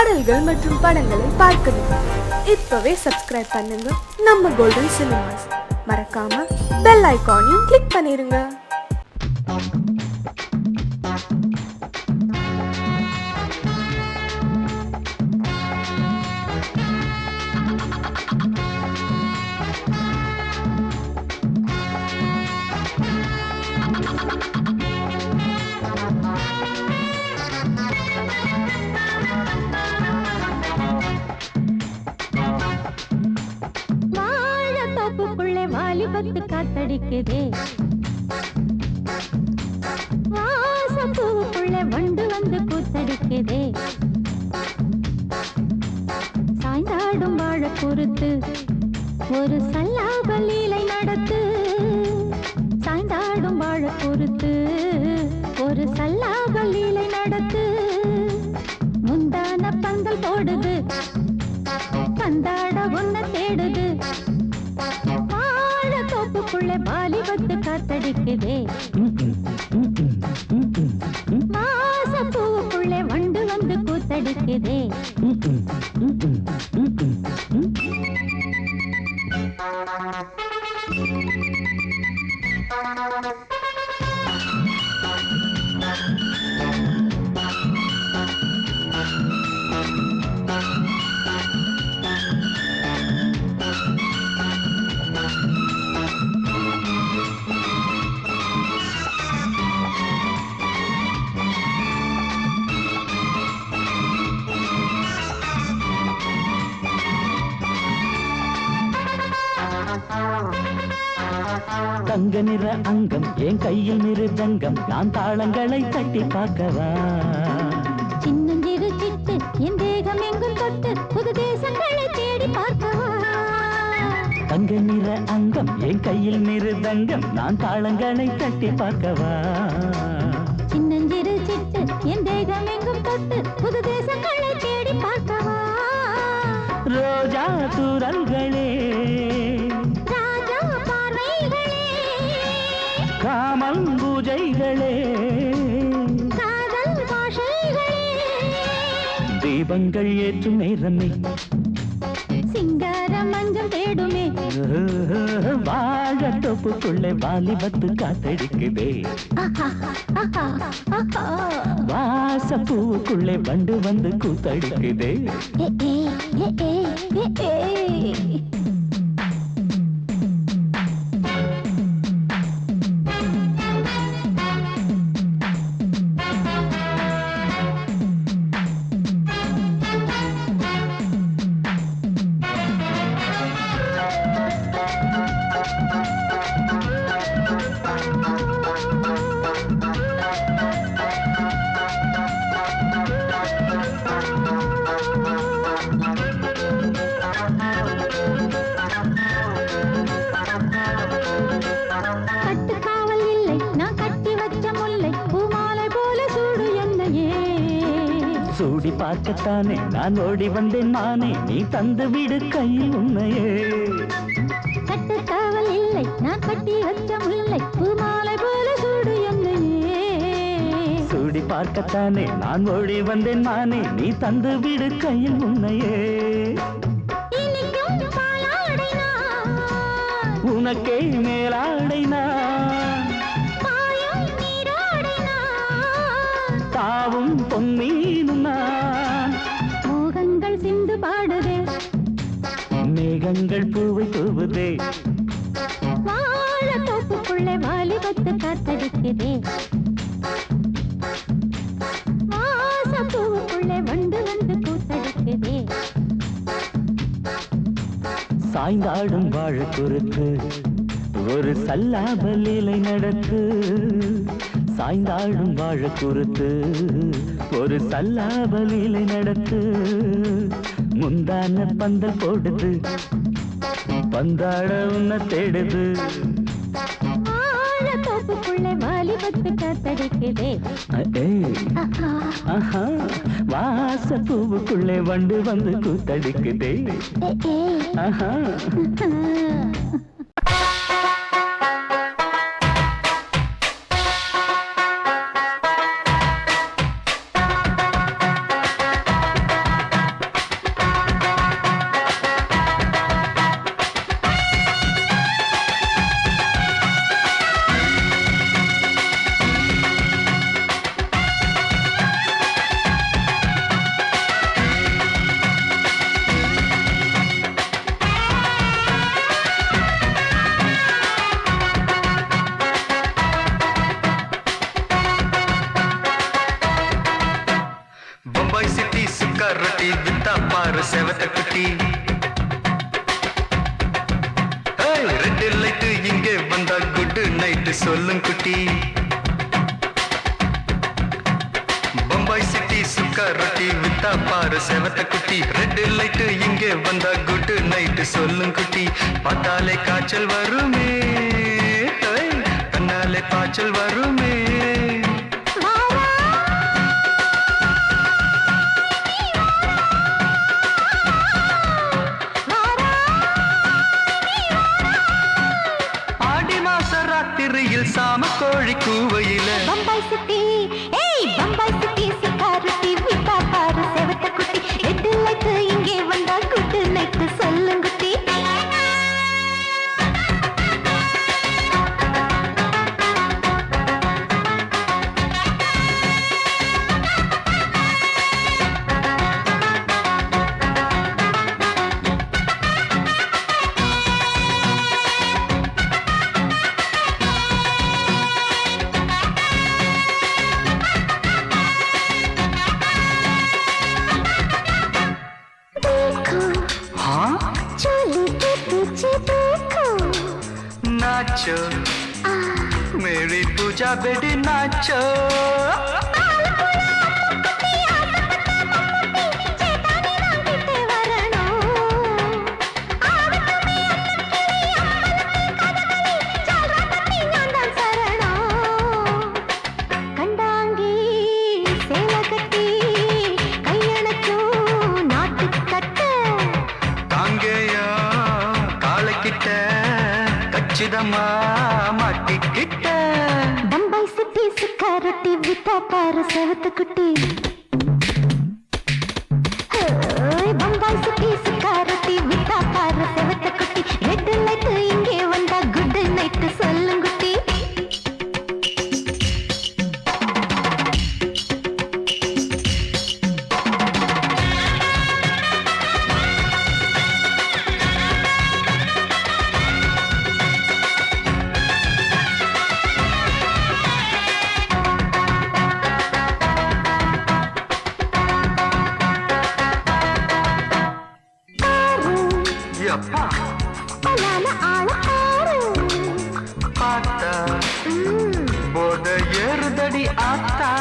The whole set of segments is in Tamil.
பாடல்கள் மற்றும் படங்களை பார்க்கணுமா? இப்பவே சப்ஸ்கிரைப் பண்ணுங்க நம்ம கோல்டன் சினிமாஸ். மறக்காம பெல் ஐகானையும் கிளிக் பண்ணிருங்க. வாலிபத்து காத்தடிக்குதே, வாசம் பூவுக்குள்ள வண்டு வந்து கூத்தடிக்குதே, சாய்ந்தாடும் வாழ பொறுத்து ஒரு சல்லாப லீலை நடத்து, சாய்ந்தாடும் வாழ பொறுத்து ஒரு சல்லாப லீலை நடத்து, முந்தான பந்தல் போடுது பந்தாட ஒன்ன தேடுது, தோப்புக்குள்ளே வாலிபத்து காத்தடிக்குதே, மாசம் பூவுக்குள்ளே வண்டு வந்து கூத்தடிக்குதே. தங்க நிற அங்கம் என் கையில் மிருதங்கம், நான் தாளங்களை தட்டி பார்க்கவா, சின்னஞ்சிறு சிட்டு என் தேகம் எங்கும் தொட்டு புது தேசங்களை தேடி பார்க்கவா, தங்க நிற அங்கம் என் கையில் மிருதங்கம், நான் தாளங்களை தட்டி பார்க்கவா, சின்னஞ்சிறு சிட்டு என் தேகம் எங்கும் தொட்டு புது தேசங்களை தேடி பார்க்கவா, ரோஜா தூரல்களே காமல் பூஜைகளே காதல் பாஷைகளே, தீபங்கள் ஏற்றும் நேரமே சிங்கார மஞ்சள் தேடுமே, வாழ தொப்புக்குள்ளே வாலிபத்து காத்தடிக்குதே, வாச பூவுக்குள்ளே வண்டு வந்து கூத்தடிக்குதே. சூடி பார்க்கத்தானே நான் ஓடி வந்தேன் மானே, நீ தந்து விடு கையில் உன்னையே, கட்டுக்காவல் இல்லை நான் கட்டி வச்ச முல்லை பூமாலை போல சூடு என்னையே, சூடி பார்க்கத்தானே நான் ஓடி வந்தேன் மானே, நீ தந்து விடு கையில் உன்னையே, உனக்கே மேலாடைனா தாவும் பொன்னீனும் நான், மோகங்கள் சிந்து பாடுதே மேகங்கள் பூவை தூவுதே, வாழ தோப்புக்குள்ளே வாலிபத்து காத்தடிக்குதே, வாச பூவுக்குள்ளே வண்டு வந்து கூத்தடிக்குதே, சாய்ந்தாடும் வாழ குறுக்கு ஒரு சல்லாப லீலை நடத்து, சாய்ந்தாடும் வாழ குறுத்து ஒரு சல்லாப லீலை நடத்து, முந்தான பந்தல் போடுது பந்தாட உன்ன தேடுது, வாழ தோப்புக்குள்ளே வாலிபத்து காத்தடிக்குதே, வாச பூவுக்குள்ளே வண்டு வந்து கூத்தடிக்குதே. சுக்கா ரொட்டி வித்தா பாரு செவத்த குட்டி. ரெட் லைட் இங்கே வந்தா குட் நைட் சொல்லும் குட்டி. பம்பாய் சிட்டி சுக்கா ரொட்டி வித்தா பாரு செவத்த குட்டி. ரெட் லைட் இங்கே வந்தா குட் நைட் சொல்லும் குட்டி. பார்த்தாலே காய்ச்சல் வருமே, கண்ணாலே பாய்ச்சல் வருமே. சாம கோழி கூவையில பம்பாய் சிட்டி, ஏய் பம்பாய் சிட்டி சுக்கா ரொட்டி வித்தா பாரு செவத்த குட்டி. ரெட் லைட் இங்கே வந்தா குட் நைட் சொல்லும் குட்டி. नाचो मेरी पूजा बेटी नाचो. மாட்டிக்கிட்ட பம்பாய் சிட்டி சுக்கா ரொட்டி வித்தா பாரு செவத்த குட்டி. பம்பாய் சிட்டி சுக்கா ரொட்டி வித்தா பாரு செவத்த குட்டி. ரெட் லைட் இங்கே வந்தா குட் நைட் சொல்லும் குட்டி. பார்த்தா போத ஏறுதடி ஆத்தா.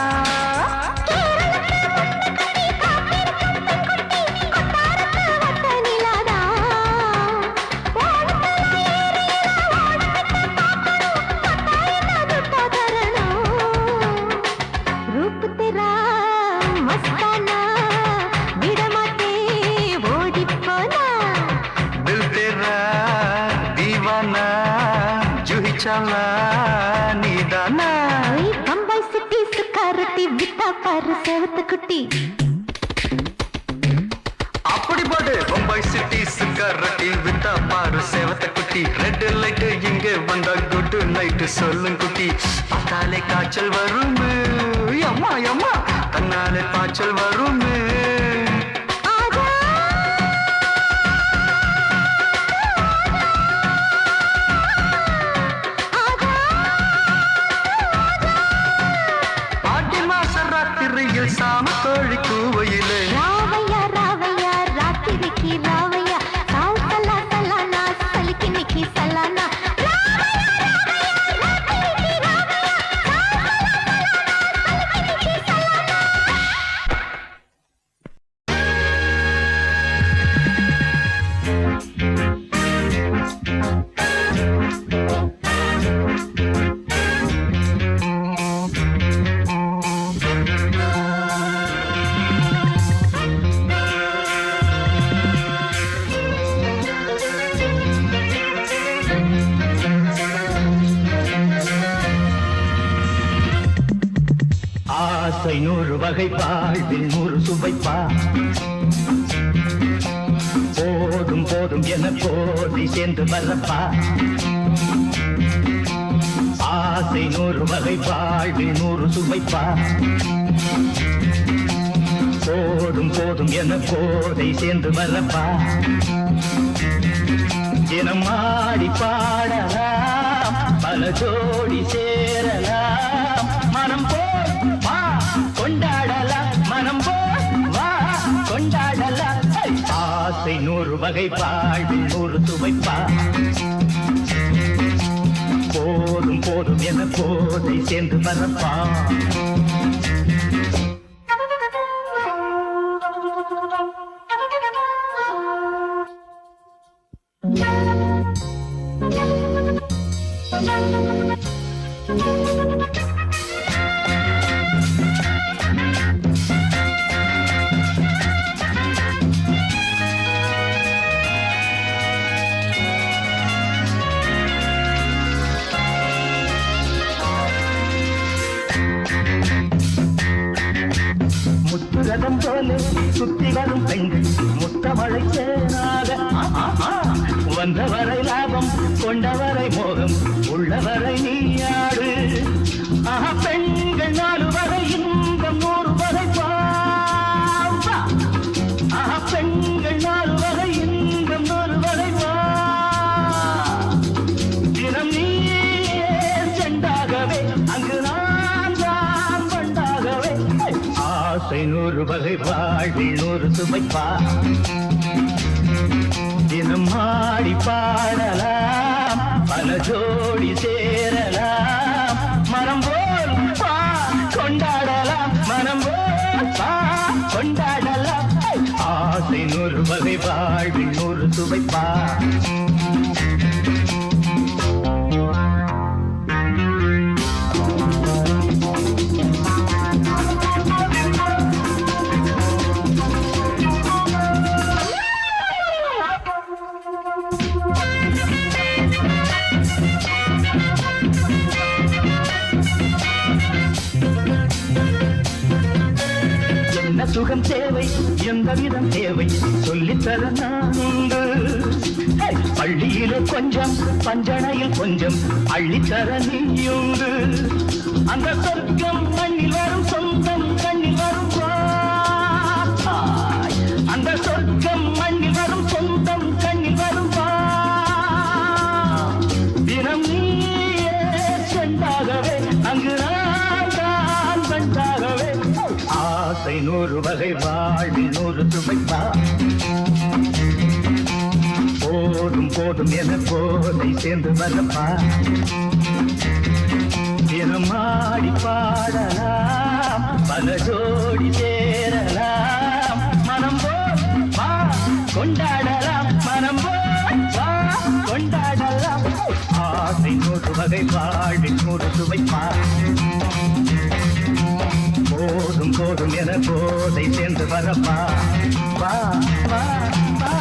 रूप तेरा मस्ताना विडमाते ओडी पोना. दिल तेरा दीवाना जूही चला नीदाना. बम्बई सिटी सुखा रोटी विता पाரு செவத்த குட்டி. அப்படி போடு பம்பாய் சிட்டி சுக்கா ரொட்டி வித்தா பாரு செவத்த குட்டி. ரெட் லைட் இங்கே வந்தா குட் நைட் சொல்லும் குட்டி. பார்த்தாலே காய்ச்சல் வருமே, அம்மா அம்மா தன்னாலே பாய்ச்சல் வருமே. ஆடி மாச ராத்திரியில் சாம கோழி கூவையிலே ராவையா ராவையா ராத்திரிக்கு ராவையா சாவ் சலா சலானா சலிக்கு நிக்கி சலானா. ஆசை 100 வகை வாழ்வில் 100 சுவைப்பா. போதும் போதும் என போதை சேர்ந்து வரப்பா. ஆசை 100 வகை வாழ்வில் 100 சுவைப்பா. போதும் போதும் என போதை சேர்ந்து வரப்பா. தினம் ஆடி பாடலாம், பல ஜோடி சேரலாம். மனம் போல் வா கொண்டாடலாம், மனம் போல் வா நூறு வகை வாழ்வில் நூறு சுவைப்பா போதும் போதும் என போதை சேர்ந்து வரப்பா முத்துரதம் போல சுத்தி வரும் பெண்கள் முத்தமழை சேனாக வந்தவரை லாபம் கொண்டவரை மோகம் உள்ளவரை நீயாடு பெண்கள் 4 வரை இன்பம் 100 வரை பாவா பெண்கள் 4 வரை இன்பம் 100 வரை வா தினம் நீ செண்டாகவே அங்கு நான் தான் பண்டாகவே ஆசை 100 வகை வாழ்வில் 100 சுமைப்பா தினம் ஆடி பாடலாம் பல ஜோடி சேரலாம் மனம் போல் பா கொண்டாடலாம் மனம் போல் பா கொண்டாடலாம் ஆசை 100 வகை வாழ்வில் 100 சுவைப்பா சுகம் தேவை எந்த விதம் தேவை சொல்லித்தர நான் உண்டு பள்ளியிலே கொஞ்சம் பஞ்சனையில் கொஞ்சம் அள்ளித்தர நீயுண்டு அந்த சொர்க்கம் மண்ணில் வரும் சொந்தம் கண்ணில் வரும் அந்த சொர்க்கம் மண்ணில் வரும் சொந்தம் கண்ணில் வரும் தினம் நீயே சென்றாகவே அங்கு நான் தான் வந்தாகவே ஆசை 100 வகை வாழ்வில் 100 சுவைப்பா போதும் போதும் என போதை சேர்ந்து வரப்பா தினம் ஆடி பாடலாம் பல ஜோடி சேரலாம் மனம் போல் வா கொண்டாடலாம் மனம் போல் வா கொண்டாடலாம் ஆசை 100 வகை வாழ்வில் 100 சுவைப்பா போதும் போதும் என போதை சேர்ந்து வரப்பா வா வா வா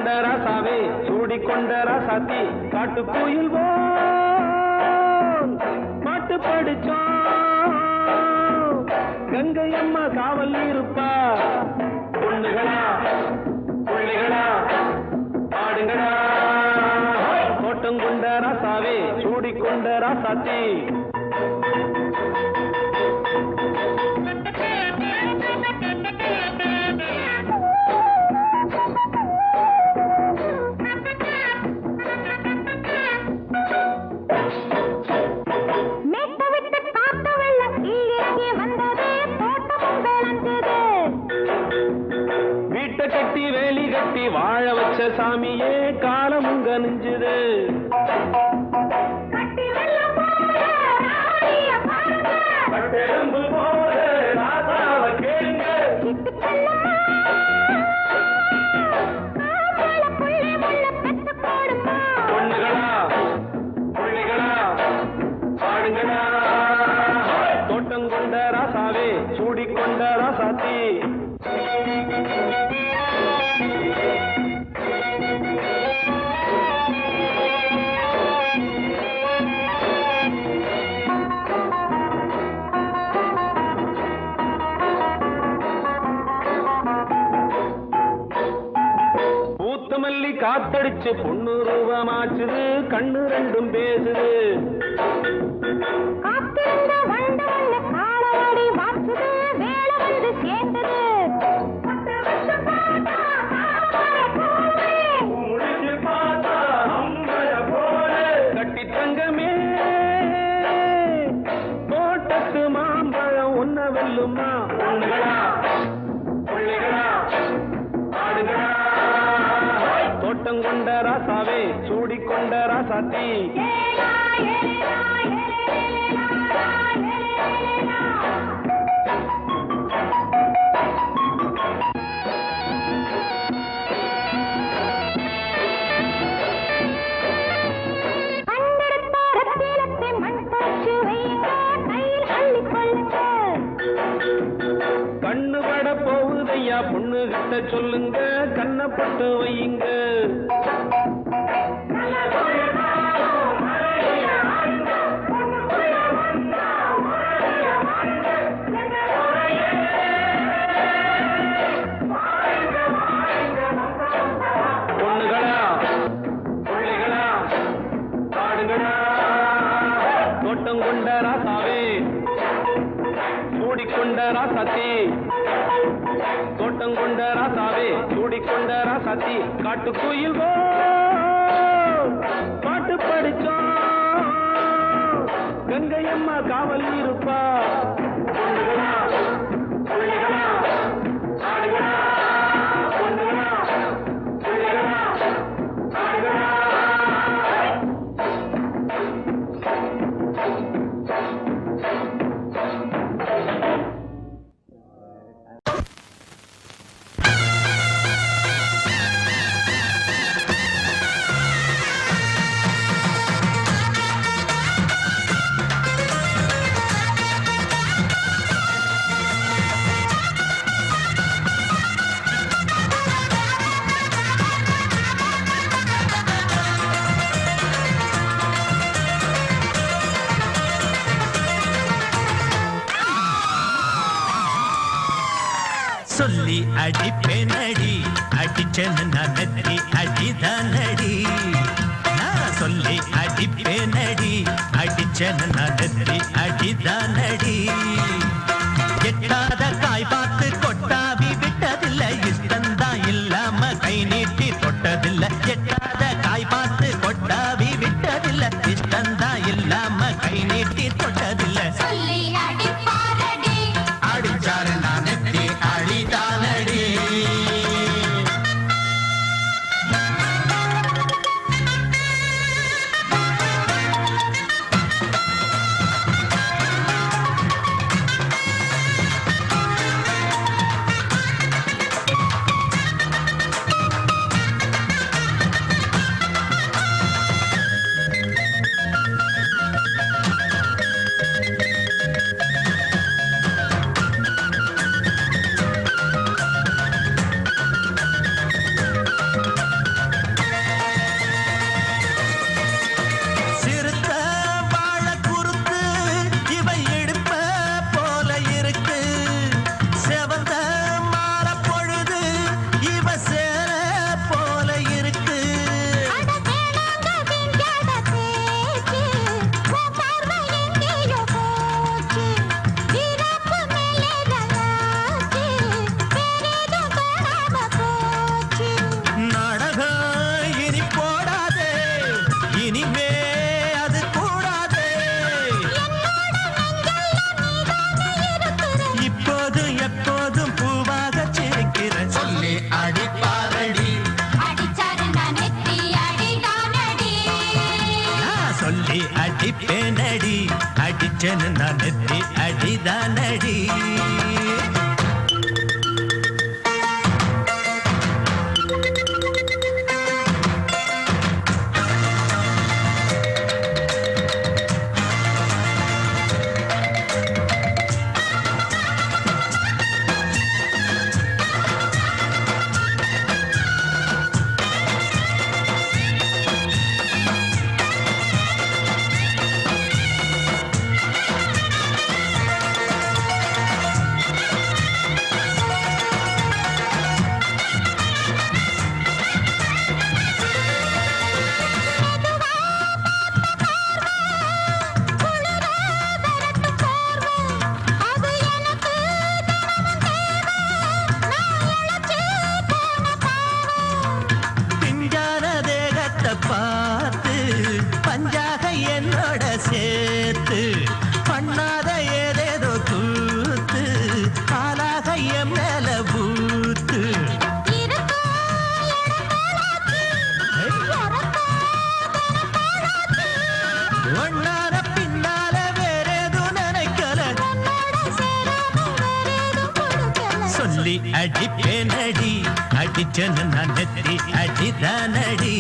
கொண்ட ராசாவே சூடிக்கொண்ட ராசாத்தி காட்டு கோயில் பாட்டு படிச்சோம் கங்கை அம்மா காவல் இருப்பா பொண்ணுகளா பிள்ளைகளா ஆடுங்களா தோட்டம் கொண்ட ராசாவே சூடிக்கொண்ட ராசாத்தி கட்டி வேலி கட்டி வாழ வச்ச சாமியே காலமுங்க நெஞ்சுது பொண்ணுகளா பிள்ளைகளா பாடுங்களா தோட்டம் கொண்ட ராசாவே சூடிக்கொண்ட ராசாத்தி மல்லி காத்தடிச்சு பொண்ணு ரூபமாச்சுது கண்ணு ரெண்டும் பேசுது கட்டி தங்கமே தோட்டத்து மாம்பழம் உன்ன வெல்லுமா பொண்ணுகளா பிள்ளைகளா ஆடுகளா தோட்டம் கொண்ட ராசாவே சூடிக்கொண்ட ராசாத்தி கண்ணு பட போகுதையா பொண்ணு கிட்ட சொல்லுங்க கண்ணப்பட்டு வையுங்க பொண்ணுகளா பிள்ளைகளா பாடுங்களா தோட்டம் கொண்ட ராசாவே சூடிக்கொண்ட ராசாத்தி தோட்டம் கொண்ட ராசாவே சூடிக்கொண்ட ராசாத்தி காட்டு கோயில் பாட்டு படிச்சோம் கங்கை அம்மா காவல் இருப்பா பொண்ணுகளா பிள்ளைகளா ஆடுகளா பொண்ணுகளா பிள்ளைகளா ஆடுகளா சொல்லி அடிப்பேனடி அடிச்சேன்னு நான் நெத்தி அடிதானடி நான் சொல்லி அடிப்பேனடி அடிச்சேன்னு நான் நெத்தி அடிதானடி எட்டாத காய் பார்த்து கொட்டாவி விட்டதில்லை இஷ்டந்தான் இல்லாம கை நீட்டி தொட்டதில்லை எட்டாத காய் பார்த்து கொட்டாவி விட்டதில்லை இஷ்டந்தான் இல்லாம கை நீட்டி தொட்டதில்லை அடிச்சாரு நான் நெத்தி அடிதானடி அடிப்பேனடி அடிச்சனு நான் நெத்தி அடிதானடி பார்த்து பஞ்சாக என்னோட சேர்த்து பண்ணாத ஏதேதோ கூத்து ஆளாக என் மேல பூத்து ஒன்னார பின்னால வேறேதோ நினைக்கல சொல்லி அடிப்பேனடி அடிச்சனு நான் நெத்தி அடிதானடி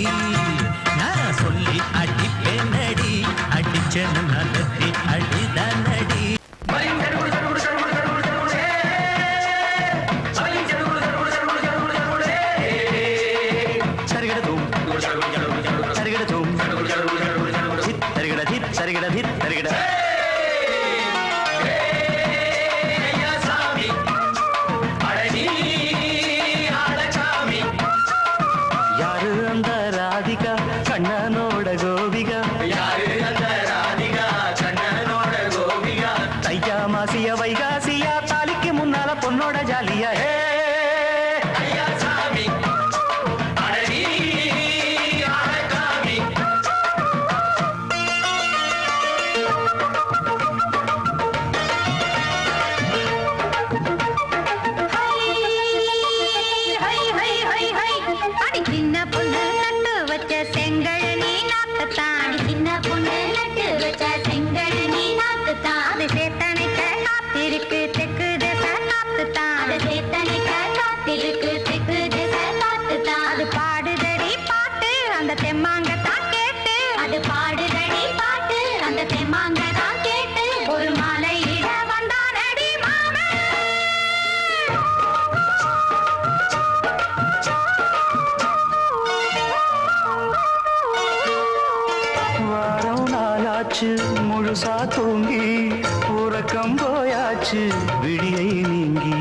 நான் சொல்லி அடிப்பேனடி அடிச்சனு நான் நெத்தி அடிதானடி யாரு அந்த ராதிகா கண்ணனோட கோபிகா தையா மாசிய வைகாசியா தாலிக்கு முன்னால பொண்ணோட ஜாலியா ஹே சின்ன பொண்ணு நட்டு வச்ச செங்கல் நீ நாட்டுத்தான் சின்ன பொண்ணு நட்டு வச்ச செங்கல் நீ நாட்டுத்தான் அது சேத்தனைக்க காத்திருக்கு தெற்கு திசை காத்துத்தான் அது சேத்தனைக்க காத்திருக்கு தெற்கு திசை காத்துத்தான் அது பாடுதடி பாட்டு அந்த தெம்மாங்கத்தான் கேட்டு அது பாடுதடி பாட்டு அந்த தெம்மாங்கத்தான் கேட்டு ஒரு மாலையிட வந்தானடி மாமே வாரம் நாளாச்சு முழுசா தூங்கி உறக்கம் போயாச்சு விடியை நீங்கி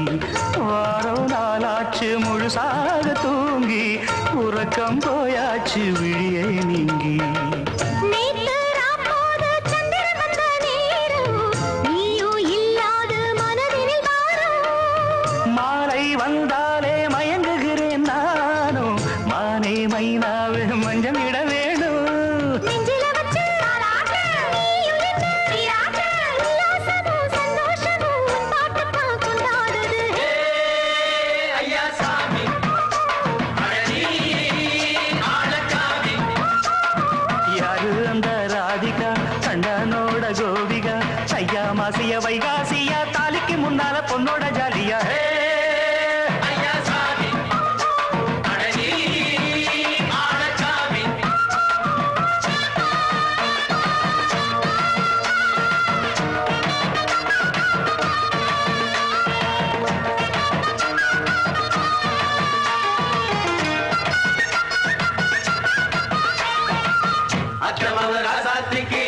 வாரம் நாளாச்சு முழுசாக தூங்கி உறக்கம் போயாச்சு விடியை நீங்கி நேத்து ராப்போது சந்திரன் வந்த நேரம் நீயும் இல்லாது மனதினில் வாரம் மாலை வந்தாலே மயங்குகிறேன் நானும் மானே மைனாவே மஞ்சம் இட வேணும் நெஞ்சில வச்சு தாலாட்ட நீயும் என்று நீராட்ட உல்லாசமும் சந்தோஷமும் உன் பாட்டுத்தான் கொண்டாடுது யாரு அந்த ராதிகா கண்ணனோட கோபிகா ஐயா மாசிய வைகாசியா தாலிக்கு முன்னால பொண்ணோட ஜாலியா ஹே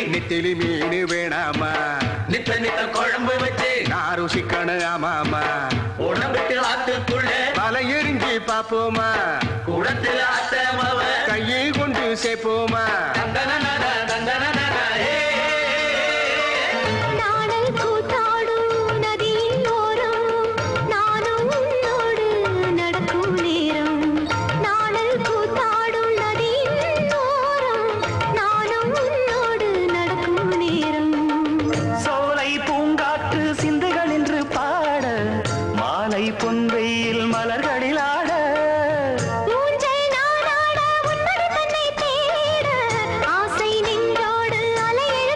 நெத்திலி மீன் வேணாமா நித்த நித்த குழம்பு வச்சு நான் ருசிக்கணும் ஆமாமா உடம்புக்கு ஆத்துக்குள்ள பல எரிஞ்சு பாப்போமா குடத்துல அத்தமவ கையை கொண்டு சேர்ப்போமா தந்தன தந்தன நாடல் கூத்தாடும் நதியின் ஓரம் நானும் உன்னோடு நடக்கும் நேரம் நாடல் கூத்தாடும் நதியின் ஓரம் நானும் உன்னோடு நடக்கும் நேரம் சோலை பூங்காற்று சிந்துகள் என்று பாட மாலை பொன்வெயில் மலர்களில் ஆட ஊஞ்சல் நானாட உன்னடி தன்னை தேட ஆசை நின்றோடு அலையெழ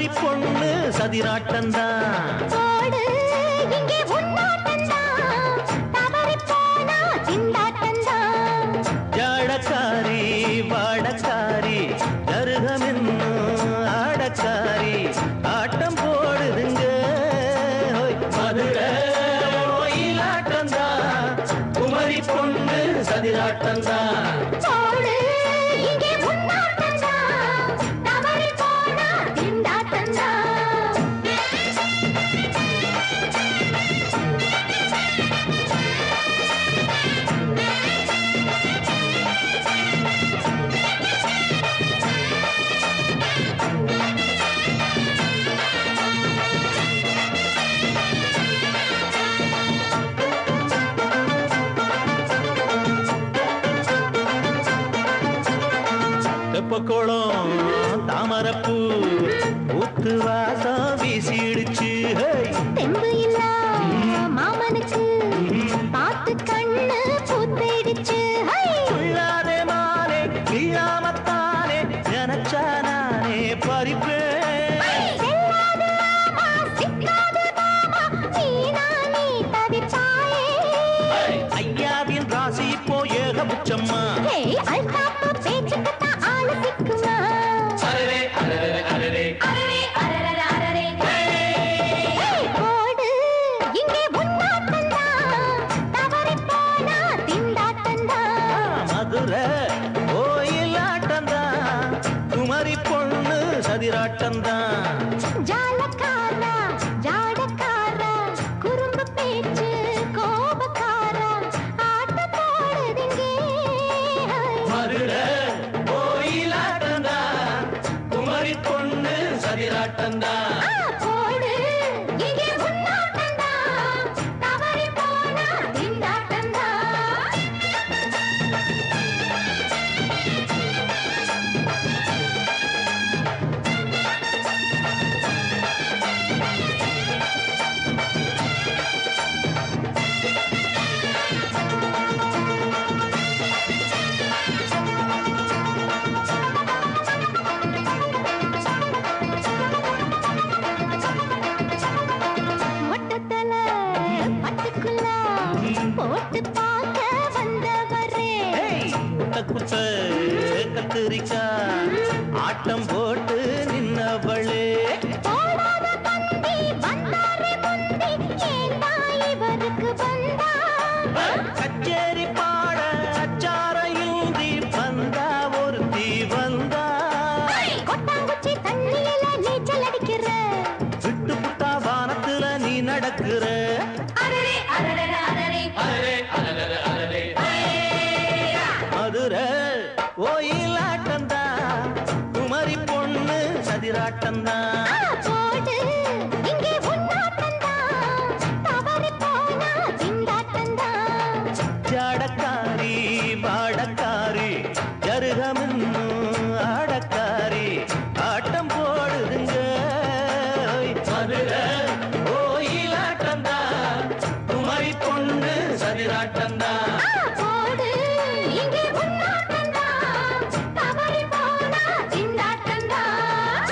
குமரி பொண்ணு சதிராட்டந்தான் போடு இங்கே உன்னாட்டந்தான் தவறி போனா திண்டாட்டந்தான் ஜாடக்காரி வாடக்காரி கருகமென்னு ஆடக்காரி ஆட்டம் போடுதுங்க ஹோய், மதுரை கோயிலாட்டந்தான் குமரி பொண்ணு சதிராட்டந்தான் போடு இங்கே உன்னாட்டந்தான் தவறி போனா திண்டாட்டந்தான் தெப்பக்குளம் தாமரப்பூ ஊத்து வாசம் வீசிடுச்சு ஹேய். தெம்பு இல்ல மாமனுக்கு பார்த்து கண்ணு பூத்திடுச்சு ஹை! துள்ளாதே மானே வீழாமத்தானே நினைச்சா நானே பறிப்பேன் செல்லாது மாமா, சிக்காது மாமா, நீனா நீ தவிப்பாயே. ஐயாவின் ராசி இப்போ ஏகபுச்சம்மா ஹே, அல்தாப்பு பேச்சுக்குத்தான் ஆளு சிக்குமா? அரரே, அரரே. ஹே, போடு, இங்கே உன்னாட்டந்தான், தவறிப் போனா திண்டாட்டந்தான். மதுரை கோயிலாட்டந்தான் குமரி பொண்ணு சதிராட்டந்தான் ஜாலக்காரா, ஜாடக்காரா, குறும்பு பேச்சு, கோபக்காரா, ஆட்டம் போடுதிங்கே. மதுரை கோயிலாட்டந்தான் குமரி பொண்ணு சதிராட்டந்தான் போடு, இங்கே உன்னாட்டந்தான், தவறிப் போனா திண்டாட்டந்தான். மொட்டத்தல பட்டுக்குள்ள போட்டு பார்க்க வந்தவரே. குட்ட குட்ட கத்திரிக்கா ஆட்டம் போட்டு நின்னவளே போடாத பந்தி வந்தாரே முந்தி, ஏண்டா இவருக்கு வந்தா? கச்சேரி பாட அச்சார இந்தி வந்தா ஒருத்தி வந்தா கொட்டாங்குச்சி தண்ணியில நீச்சல் அடிக்கிற. விட்டு புட்டா வானத்துல நீ நடக்கிற அரரே, அரரே, அரரே. மதுரை கோயிலாட்டந்தா குமரி பொண்ணு சதிராட்டந்தா போடு, இங்கே உன்னாட்டந்தான், தவறிப் போனா திண்டாட்டந்தான். ஜாடக்காரி வாடக்காரி ஜருகமின்னு ஆடக்காரி ஆட்டம் போடுதுங்க மதுரை கோயிலாட்டந்தா குமரி பொண்ணு சதிராட்டந்தா போடு, இங்கே உன்னாட்டந்தான், தவறிப் போனா திண்டாட்டந்தான்.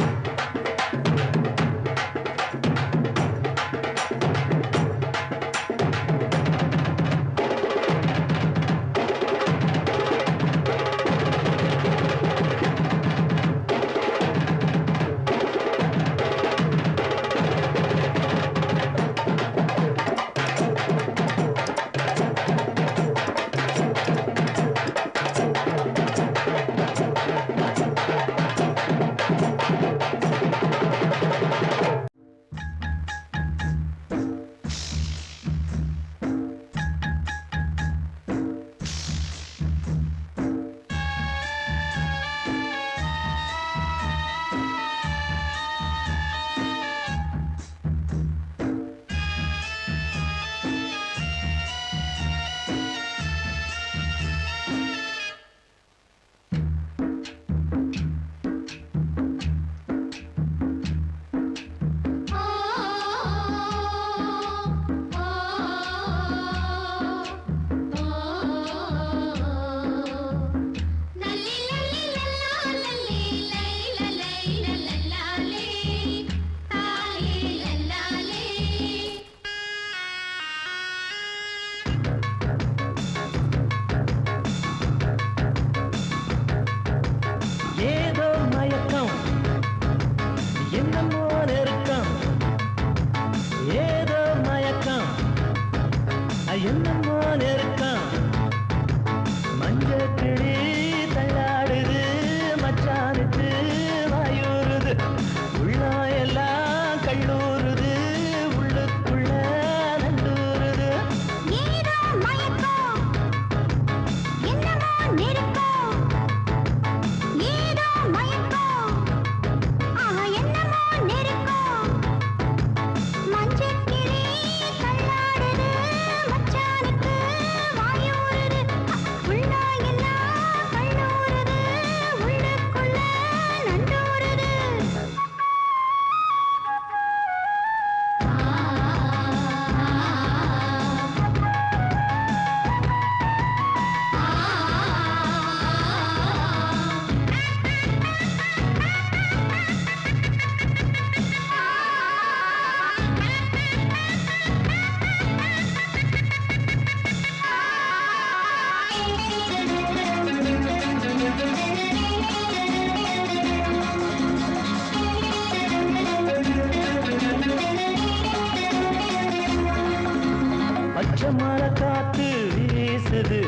மர காத்து வீசுது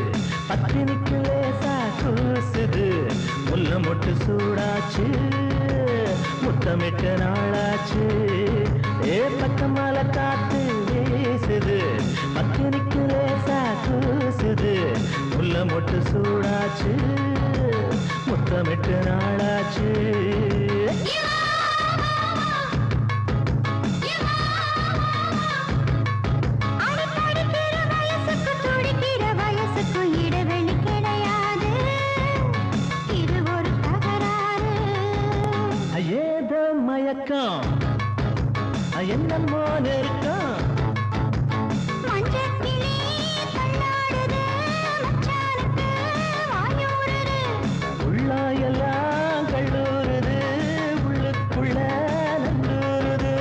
பத்தினிக்கு லேசா கூசுது முல்ல மொட்டு சூடாச்சு முத்தமிட்ட நாளாச்சு ஏ பக்க மர காத்து வீசுது பத்தினிக்கு லேசா கூசுது முல்ல மொட்டு சூடாச்சு முத்தமிட்ட நாளாச்சு மயக்கம் என்னமோ நெருக்கம் உள்ளாயெல்லாம் கல்லூருது உள்ளுக்குள்ள நந்தூருது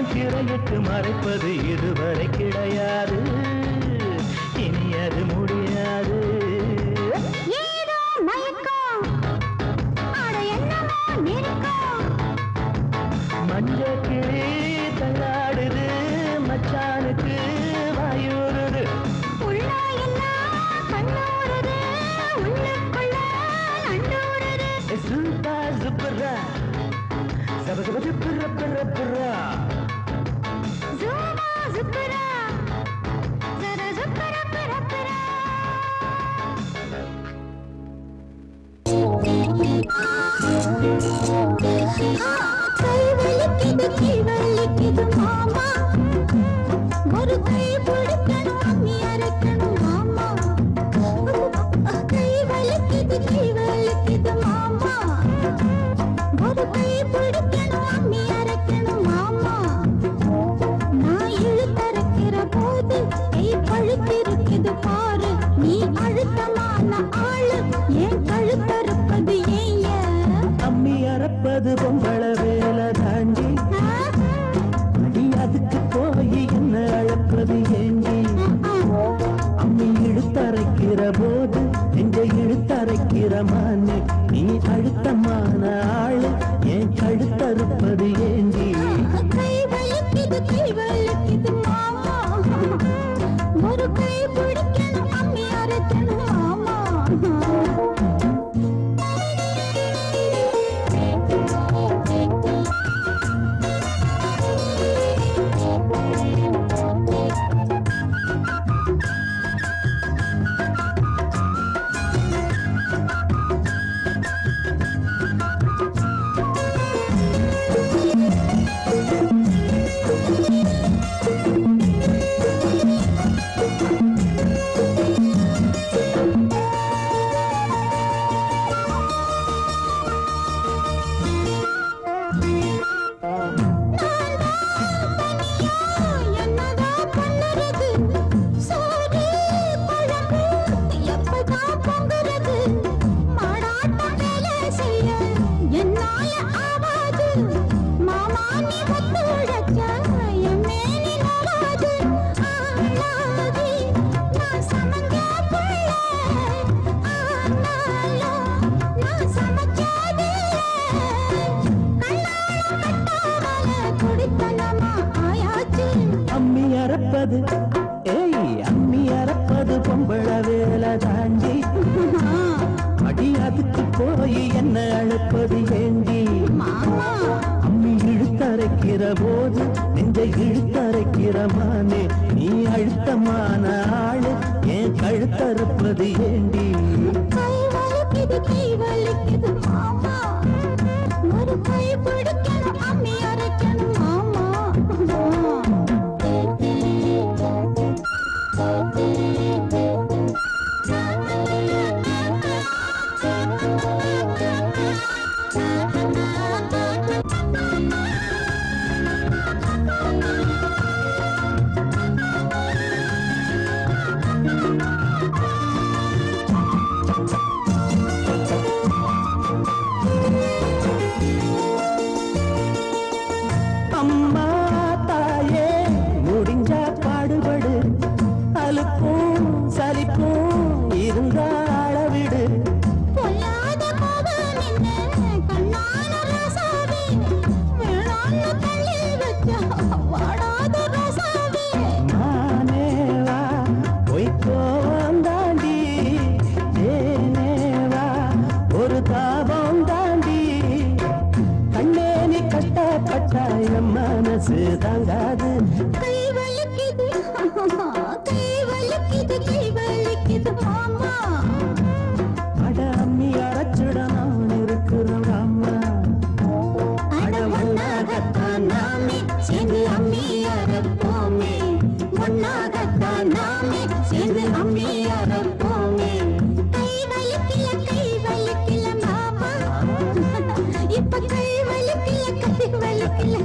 திரையிட்டு மறைப்பது இதுவரை கிடையாது இனி அது முடியாது மஞ்ச கிளி தள்ளாடுது மச்சானுக்கு வாயூருது சுப்பா சுப்பரா சப சப சுப்பர பர பரா ஒரு கை பிடிக்கணும் அம்மி அரைக்கணும் மாமா கை வலிக்குது மாமா ஒரு கை பிடிக்கணும் அம்மி அரைக்கணும் மாமா நான் இழுத்தரைக்கிற போது கை பழுத்திருக்குது பாரு நீ அழுத்தமான ஆளு ஏன் கழுத்தறுப்பது ஏன் அம்மி அரைப்பது பொம்பள வேலை தாண்டி அடி அதுக்கு போய் என்ன அழைப்பது ஏண்டி அம்மி இழுத்தரைக்கிற போது நெஞ்ச இழுத்தரைக்கிற மானே நீ அழுத்தமான ஆளு ஏன் கழுத்தறுப்பது ஏண்டி கை வலிக்குது மாமா ஒரு கை பிடிக்கணும் அம்மி அரைக்கணும் மாமா அறப்பது அம்மி அறப்பது பொம்பள வேலை தாண்டி அடி அதுக்கு போய் என்ன அழைப்பது ஏண்டி அம்மி இழுத்தரைக்கிற போது நெஞ்சை இழுத்தரைக்கிற மானே நீ அழுத்தமான ஆளு என் கழுத்தறுப்பது ஏண்டி கை வலிக்குது கை வலிக்குது மாமா ஒரு கை பிடிக்கணும் அம்மி அரைக்கணும் மாமா அம்மா தாயே முடிஞ்சா பாடுபடு அலுப்பும் சலிப்பும் இருந்தா அளவிடு பொல்லாத கோபம் என்ன கண்ணான ரசாவே வேணான்னு தள்ளி வச்சா வாடாத ரசாவே மானேவா பொய்க்கோவம் தாண்டி தேனேவா ஒரு தாபம் தாண்டி கண்ணே நீ கஷ்டப்பட்டா என் மனசு தாங்காது கை வலிக்குது கை வலிக்குது கை வலிக்குது மாமா அட அம்மி அரைச்சுட நான் இருக்கிறேன் அம்மா அட ஒன்னாகத்தான் நாமே சேர்ந்து அம்மி அரைப்போமே ஒன்னாகத்தான் நாமே சேர்ந்து அம்மி அரைப்போமே கை வலிக்கல மாமா இப்ப கை வலிக்கல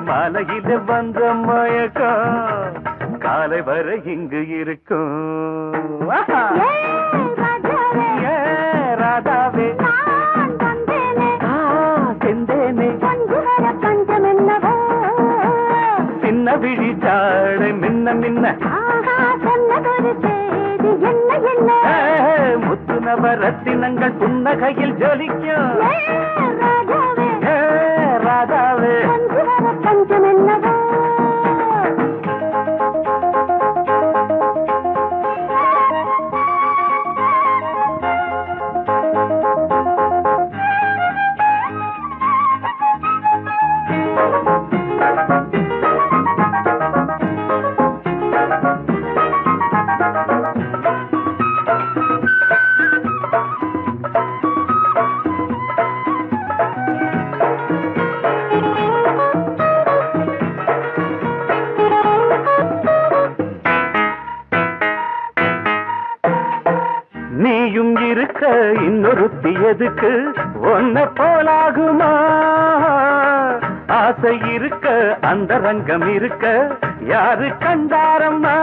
மாலையில வந்த மயக்கம் காலை வரை இங்கு இருக்கும் ராதாவே செந்தேனே சின்ன விழி சாடை மின்ன மின்ன முத்து நவரத்தினங்கள் புன்னகையில் ஜொலிக்கும் ராதாவே இன்னொருத்தி எதுக்கு ஒன்ன போலாகுமா ஆசை இருக்க அந்த ரங்கம் இருக்க யாரு கண்டாரம்மா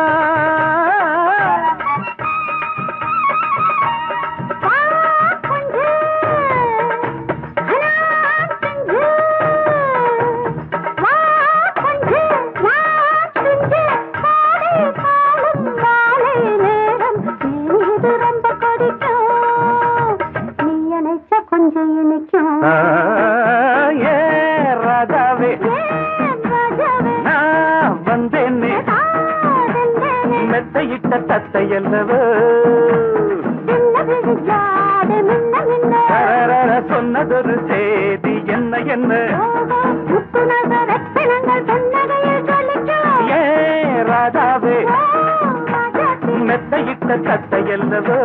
ராதாவே நான் வந்தேன்னே மெத்தையிட்ட தத்தையல்லவோ சொன்னதொரு செய்தி என்ன என்ன ஏ ராதாவே மெத்தையிட்ட தத்தையல்லவோ